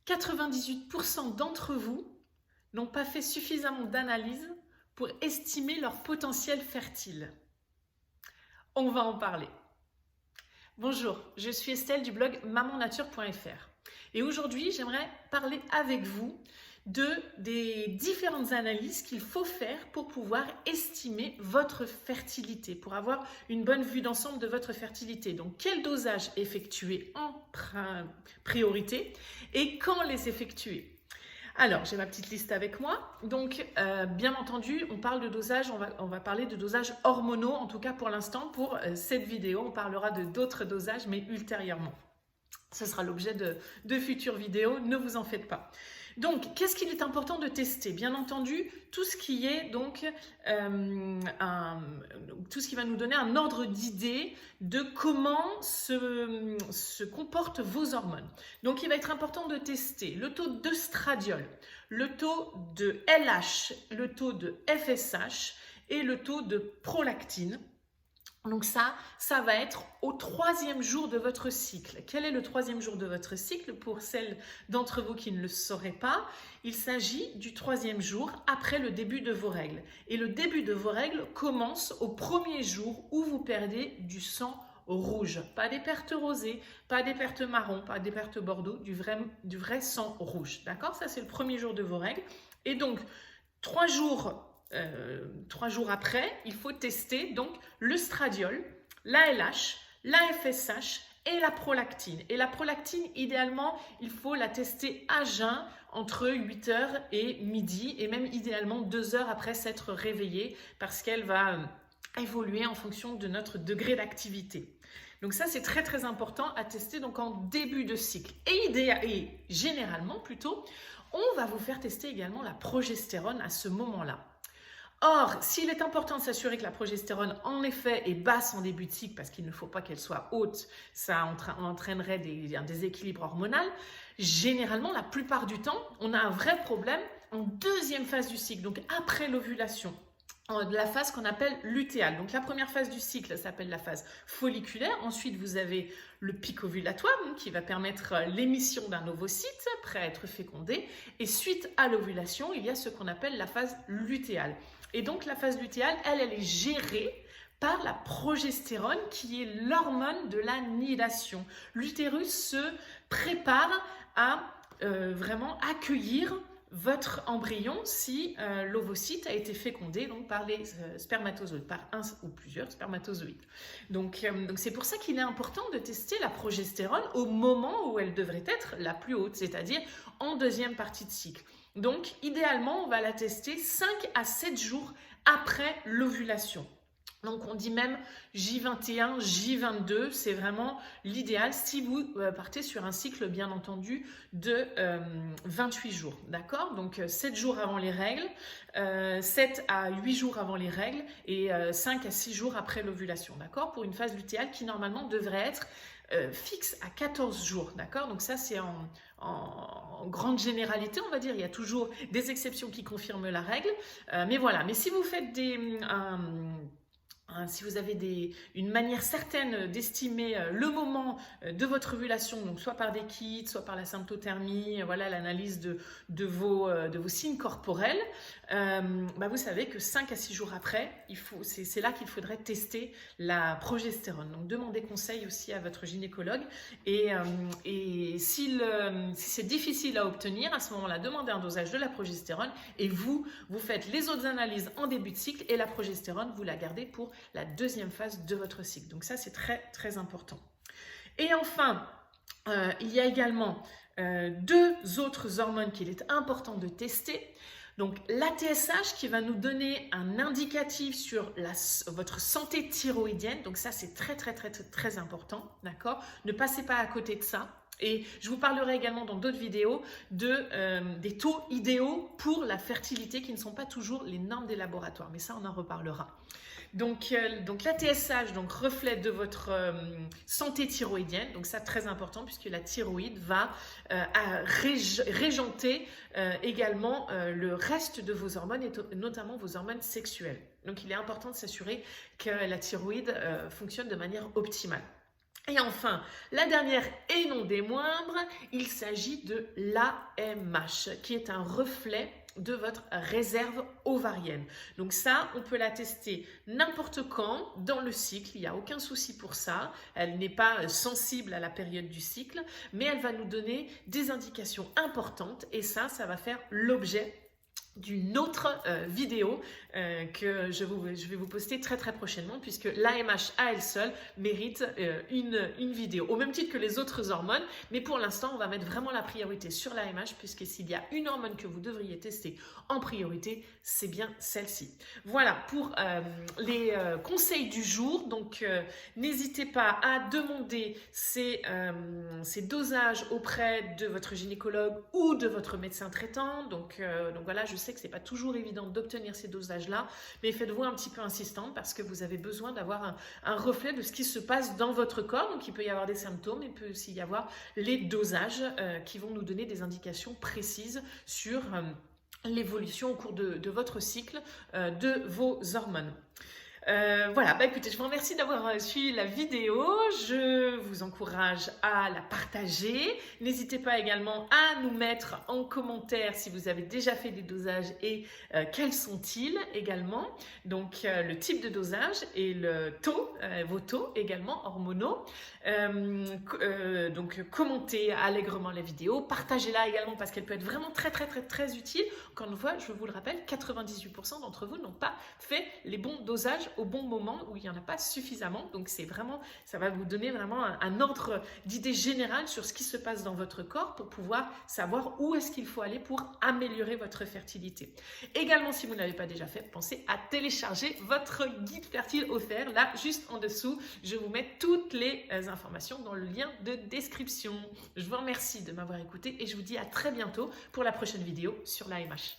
98% d'entre vous n'ont pas fait suffisamment d'analyse pour estimer leur potentiel fertile. On va en parler. Bonjour, je suis Estelle du blog mamannature.fr et aujourd'hui j'aimerais parler avec vous des différentes analyses qu'il faut faire pour pouvoir estimer votre fertilité, pour avoir une bonne vue d'ensemble de votre fertilité. Donc quel dosage effectuer en priorité et quand les effectuer. Alors, j'ai ma petite liste avec moi. Donc, bien entendu, on parle de dosage, on va parler de dosages hormonaux, en tout cas pour l'instant, pour cette vidéo. On parlera de d'autres dosages, mais ultérieurement. Ce sera l'objet de futures vidéos, ne vous en faites pas. Donc, qu'est-ce qu'il est important de tester? Bien entendu, tout ce qui est donc tout ce qui va nous donner un ordre d'idée de comment se comportent vos hormones. Donc, il va être important de tester le taux d'œstradiol, le taux de LH, le taux de FSH et le taux de prolactine. Donc ça va être au 3e jour de votre cycle. Quel est le 3e jour de votre cycle? Pour celles d'entre vous qui ne le sauraient pas, il s'agit du 3e jour après le début de vos règles. Et le début de vos règles commence au 1er jour où vous perdez du sang rouge. Pas des pertes rosées, pas des pertes marron, pas des pertes bordeaux, du vrai sang rouge. D'accord? Ça, c'est le 1er jour de vos règles. Et donc, 3 jours après, il faut tester donc l'œstradiol, la LH, la FSH et la prolactine. Et la prolactine, idéalement, il faut la tester à jeun entre 8h et midi et même idéalement 2 heures après s'être réveillé parce qu'elle va évoluer en fonction de notre degré d'activité. Donc ça, c'est très très important à tester donc en début de cycle. Et généralement plutôt, on va vous faire tester également la progestérone à ce moment-là. Or, s'il est important de s'assurer que la progestérone, en effet, est basse en début de cycle, parce qu'il ne faut pas qu'elle soit haute, ça entraînerait un déséquilibre hormonal, généralement, la plupart du temps, on a un vrai problème en 2e phase du cycle, donc après l'ovulation, de la phase qu'on appelle lutéale. Donc la première phase du cycle s'appelle la phase folliculaire. Ensuite, vous avez le pic ovulatoire qui va permettre l'émission d'un ovocyte prêt à être fécondé. Et suite à l'ovulation, il y a ce qu'on appelle la phase lutéale. Et donc la phase lutéale, elle est gérée par la progestérone qui est l'hormone de la nidation. L'utérus se prépare à vraiment accueillir votre embryon si l'ovocyte a été fécondé donc par les spermatozoïdes, par un ou plusieurs spermatozoïdes. Donc c'est pour ça qu'il est important de tester la progestérone au moment où elle devrait être la plus haute, c'est-à-dire en 2e partie de cycle. Donc idéalement, on va la tester 5 à 7 jours après l'ovulation. Donc on dit même J21, J22, c'est vraiment l'idéal si vous partez sur un cycle bien entendu de 28 jours, d'accord? Donc 7 jours avant les règles, 7 à 8 jours avant les règles et 5 à 6 jours après l'ovulation, d'accord? Pour une phase lutéale qui normalement devrait être fixe à 14 jours, d'accord? Donc ça c'est en grande généralité, on va dire, il y a toujours des exceptions qui confirment la règle, mais voilà. Mais si vous faites si vous avez une manière certaine d'estimer le moment de votre ovulation, donc soit par des kits, soit par la symptothermie, voilà l'analyse de vos signes corporels, vous savez que 5 à 6 jours après, c'est là qu'il faudrait tester la progestérone. Donc demandez conseil aussi à votre gynécologue et si c'est difficile à obtenir, à ce moment-là, demandez un dosage de la progestérone et vous faites les autres analyses en début de cycle et la progestérone, vous la gardez pour la 2e phase de votre cycle. Donc ça, c'est très, très important. Et enfin, il y a également 2 autres hormones qu'il est important de tester. Donc la TSH qui va nous donner un indicatif sur votre santé thyroïdienne. Donc ça, c'est très, très, très, très, très important. D'accord? Ne passez pas à côté de ça. Et je vous parlerai également dans d'autres vidéos des taux idéaux pour la fertilité qui ne sont pas toujours les normes des laboratoires. Mais ça, on en reparlera. Donc la TSH reflète de votre santé thyroïdienne, donc ça très important puisque la thyroïde va régenter également le reste de vos hormones et notamment vos hormones sexuelles. Donc il est important de s'assurer que la thyroïde fonctionne de manière optimale. Et enfin, la dernière et non des moindres, il s'agit de l'AMH, qui est un reflet de votre réserve ovarienne. Donc ça, on peut la tester n'importe quand dans le cycle, il n'y a aucun souci pour ça. Elle n'est pas sensible à la période du cycle, mais elle va nous donner des indications importantes et ça va faire l'objet d'une autre vidéo que je vais vous poster très prochainement, puisque l'AMH à elle seule mérite une vidéo, au même titre que les autres hormones, mais pour l'instant on va mettre vraiment la priorité sur l'AMH, puisque s'il y a une hormone que vous devriez tester en priorité, c'est bien celle-ci. Voilà pour les conseils du jour. Donc n'hésitez pas à demander ces dosages auprès de votre gynécologue ou de votre médecin traitant. Donc voilà, je sais que c'est pas toujours évident d'obtenir ces dosages-là, mais faites-vous un petit peu insistante parce que vous avez besoin d'avoir un reflet de ce qui se passe dans votre corps. Donc il peut y avoir des symptômes, il peut aussi y avoir les dosages qui vont nous donner des indications précises sur l'évolution au cours de votre cycle de vos hormones. Voilà, écoutez, je vous remercie d'avoir suivi la vidéo, je vous encourage à la partager, n'hésitez pas également à nous mettre en commentaire si vous avez déjà fait des dosages et quels sont-ils également, donc le type de dosage et le taux, vos taux également hormonaux, donc commentez allègrement la vidéo, partagez-la également parce qu'elle peut être vraiment très utile. Encore une fois, je vous le rappelle, 98% d'entre vous n'ont pas fait les bons dosages au bon moment, où il n'y en a pas suffisamment. Donc c'est vraiment, ça va vous donner vraiment un ordre d'idée générale sur ce qui se passe dans votre corps pour pouvoir savoir où est-ce qu'il faut aller pour améliorer votre fertilité. Également, si vous ne l'avez pas déjà fait, pensez à télécharger votre guide fertile offert. Là, juste en dessous, je vous mets toutes les informations dans le lien de description. Je vous remercie de m'avoir écouté et je vous dis à très bientôt pour la prochaine vidéo sur l'AMH.